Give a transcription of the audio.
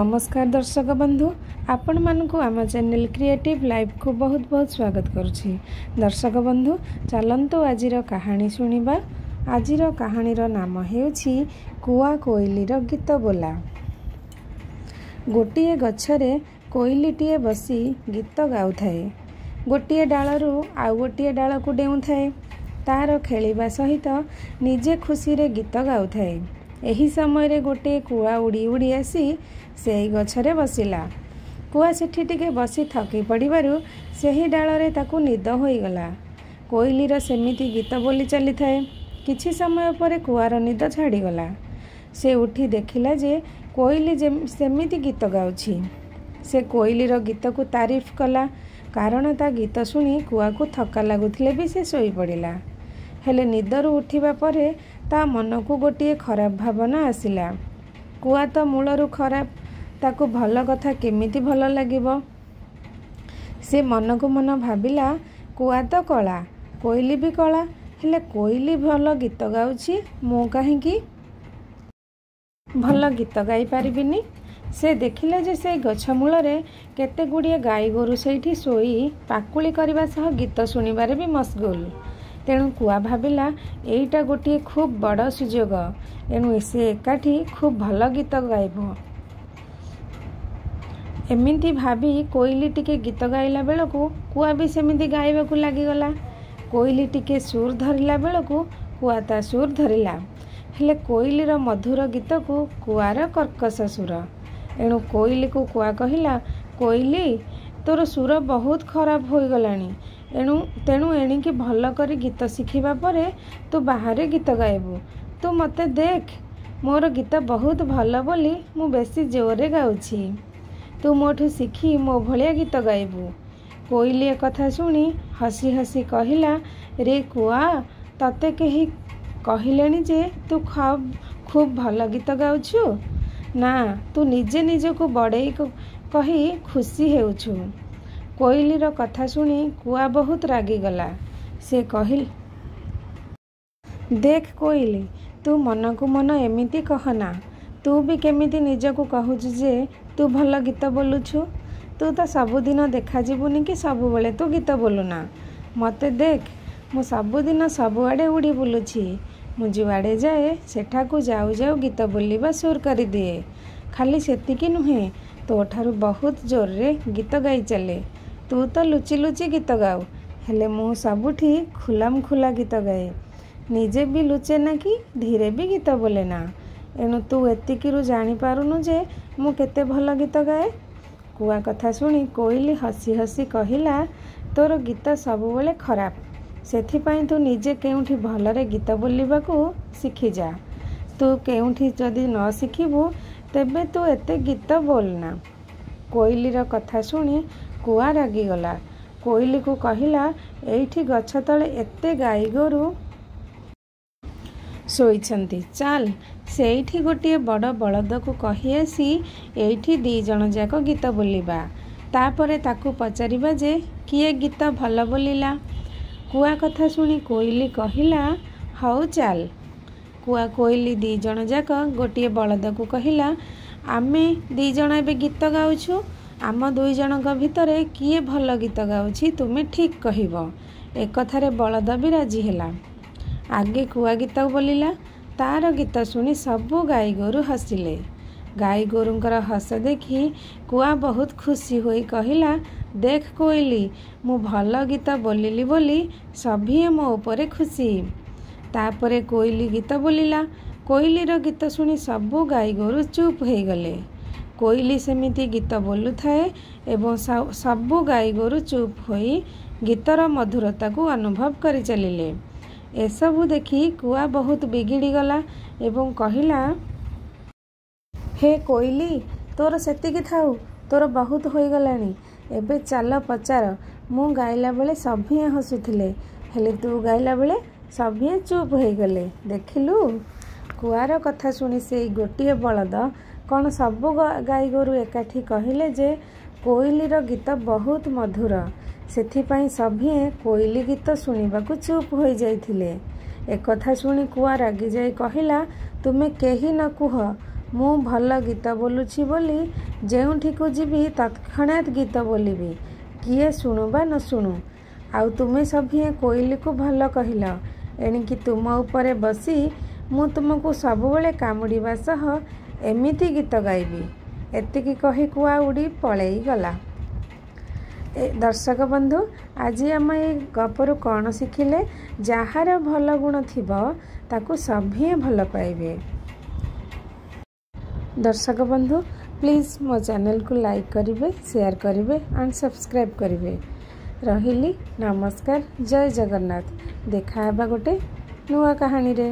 नमस्कार दर्शक बंधु, आपण मानकु आम चैनल क्रिएटिव लाइफ को बहुत बहुत स्वागत करुछि। दर्शक बंधु चलंतु आजिर कहानी सुनिबा। आजिर कहानीर नाम हेउछि कुआ कोइलीर गीत बोला। गोटिए गछरे कोइलीटिए बसी गीत गाउथाए। गोटिए डालरू आउ गोटिए डाल को डेउथाए। तार खेलिबा सहित निजे खुशी रे गीत गाउथाए। एही समय रे गोटे कुआ उड़ी उड़ी आसी से गछरे बसिला। कुआ सेठी टिके बसी थकी पड़िबारु सेही डालरे ताकू निद होईगला। कोइलीर सेमिति गीत बोली चली थाए। किछि समय पर कुआर निद छाड़ीगला। से उठी देखिला जे कोइली सेमिति गीत गाउछि। से कोइलीर गीत को तारीफ कला, कारण ता गीत शुणी कुआ को थका लगुथिले भी से सोई पड़िला। हेले निदरू उठिबा परे ता मन को गोटे खराब भावना आसिला। कुआ तो मूलरू खराब, ताकू भल कथा केमिति भल लागिबो। से मन को मन भाबिला कुआ तो कला, कोइली भी कला, हेले कोइली भल गीत गाउछि, मु काहेकि भल गीत गाई पारिबिनी। से देखिला जे से गछ मूलरे केते गुड़िए गाई गोरु सेठी सोई पाकुली करबा सह गीत सुनिबारे भी मशगुल। तेणु कुआ भाबिला एईटा गोटे खूब बड़ सुजोग, एणु से एकाठी खूब भल गीत गाइब। एमिति भाबी कोइली टिके गीत गाइला बेलकू कुआ भी सेमिति गाइबाकू लागिगला। कोइली टिके सुर धरिला बेलकू कुआ ता सुर धरिला। हेले कोइलीर मधुर गीत को कुआर कर्कश सुर। एणु कोइली को कुआ कहिला, कोइली तोर सुर बहुत खराब हो गलानी। तेणु एणिकी भल करी गीत शिखिबा परे तू बाहरे गीत गाइबू। तू मते देख, मोर गीत बहुत भल बोली मु बेसी जोरे गाउछि। तू मोठू शिखी मो भलिया गीत गाइबू। कोइली ए कथा शुणी हसी हसी कहिला, रे कुआ, तते केही कहिलेनी जे तू खूब भल गीत गाउछु ना, तू निजे निजको बड़ेई कही खुशी हेउछु। कोइलीर कथा शुणी कुआ बहुत रागिगला। से कहिल, देख कोइली, तू मन को मन एमिति कहना। तू भी केमिति निजको कहूछु जे तू भल गीत बोलुछु। तू तो सबुदिन देखा जीवुनी कि सबुबेले तू गीत बोलुना। मते देख, मु सबुदिन सबुआड़े उड़ी बुलुछि। मु जुआड़े जाए सेठाकू जाऊ जाऊ गीत बोलिबा सुर करी दिए। खाली सेतिकी नुहे, तो ठारू बहुत जोर रे गीत गाई चले। तू तो लुचि लुचि गीत गाऊ, हेले मु सबुठी खुलाम खुला गीत गाए। निजे भी लुचे ना कि धीरे भी गीत बोले ना। एणु तू एतिकिरु जानी पारुनु जे मु केते भल गीत गाए। कुआ कथा शुणी कोइली हसी हसी कहिला, तोर गीत सबुबेले खराब, सेथिपाई तू निजे केउठी भलरे गीत बोलिबाकू शिखी जा। तू केउठी जदि न शिखिबू तेबे तू एते गीत बोलना। कोइलीर कथा शुणी कुआ रागिगला। कोइली को कहिला, एइठी गछ तले एते गाई गोरु शोइछंती, चाल सेइठी गोटे बड़ बलद को कहि आसी एइठी दी जण जाक गीत बोलिबा। तापरे ताकू पचारिबा जे किए गीत भल बोलिला। कुआ कथा शुणी कोइली कहिला, हौ चाल। कुआ कोइली दी जण जाक गोटे बलद को कहिला, आमे दी जण एबे गीत गाउछु। आम दुई जनक भितरे किए भल गीत गाउछि तुमे ठीक कहिब। एक कथारे बलद भी राजी हेला। आगे कुआ गीत बोलिला। तार गीत शुणी सबु गाई गोरु हसिले। गाई गोरुंकर हस देखी कुआ बहुत खुशी होई कहिला, देख कोइली, मु भल गीत बोलिली बोली सभिए मो उपरे खुशी। तापरे कोइली गीत बोलिला। कोइलीर गीत शुणी सबु गाई गोरु चुप हो गले। कोइली सेमिति गीत बोलु थाए एवं सबु गाई गोरु चुप होई गीतर मधुरता को अनुभव करि चलिले। एसबु देखी कुआ बहुत बिगिड़ी गला एवं कहिला, हे कोइली, तोर सेतिकी थाउ, तोर बहुत होई गलानी। एबे चाल पचार, मु गाइला बेले सभिए हसुथिले, हेले तू गाइला बेले सभिए चुप हो गले। देखिलु। कुआर कथा शुणी से गोटिए बलद कौन सबु गाई गोरु एकाठी कहिले जे कोइलीर गीत बहुत मधुर, सेथिपाई सभिए कोइली गीत शुणिबाकू चुप हो जाइथिले। एक कथा शुणी कुआ रागी जाई कहिला, तुमे केही न कुह, ମୁଁ ଭଲ ଗୀତ ବୋଲୁଛି ବୋଲି ଯେଉଁଠିକୁ ଯିବି ତତ୍କ୍ଷଣାତ୍ ଗୀତ ବୋଲିବି, କିଏ ଶୁଣୁ ବା ନ ଶୁଣୁ। ଆଉ ତୁମେ ସଭିଏଁ କୋଇଲିକୁ ଭଲ କହିଲ, ଏଣିକି ତୁମ ଉପରେ ବସି ମୁଁ ତୁମକୁ ସବୁବେଳେ କାମୁଡ଼ିବା ସହ ଏମିତି ଗୀତ ଗାଇବି। ଏତିକି କହି କୁଆ ଉଡ଼ି ପଳେଇଗଲା। ଦର୍ଶକ ବନ୍ଧୁ, ଆଜି ଆମେ ଏଇ ଗପରୁ କ'ଣ ଶିଖିଲେ? ଯାହାର ଭଲ ଗୁଣ ଥିବ ତାକୁ ସଭିଏଁ ଭଲ ପାଇବେ। ଦର୍ଶକ ବନ୍ଧୁ, ପ୍ଲିଜ୍ ମୋ ଚ୍ୟାନେଲକୁ ଲାଇକ୍ କରିବେ, ସେୟାର କରିବେ ଆଣ୍ଡ ସବସ୍କ୍ରାଇବ୍ କରିବେ। ରହିଲି, ନମସ୍କାର, ଜୟ ଜଗନ୍ନାଥ। ଦେଖା ହେବା ଗୋଟେ ନୂଆ କାହାଣୀରେ।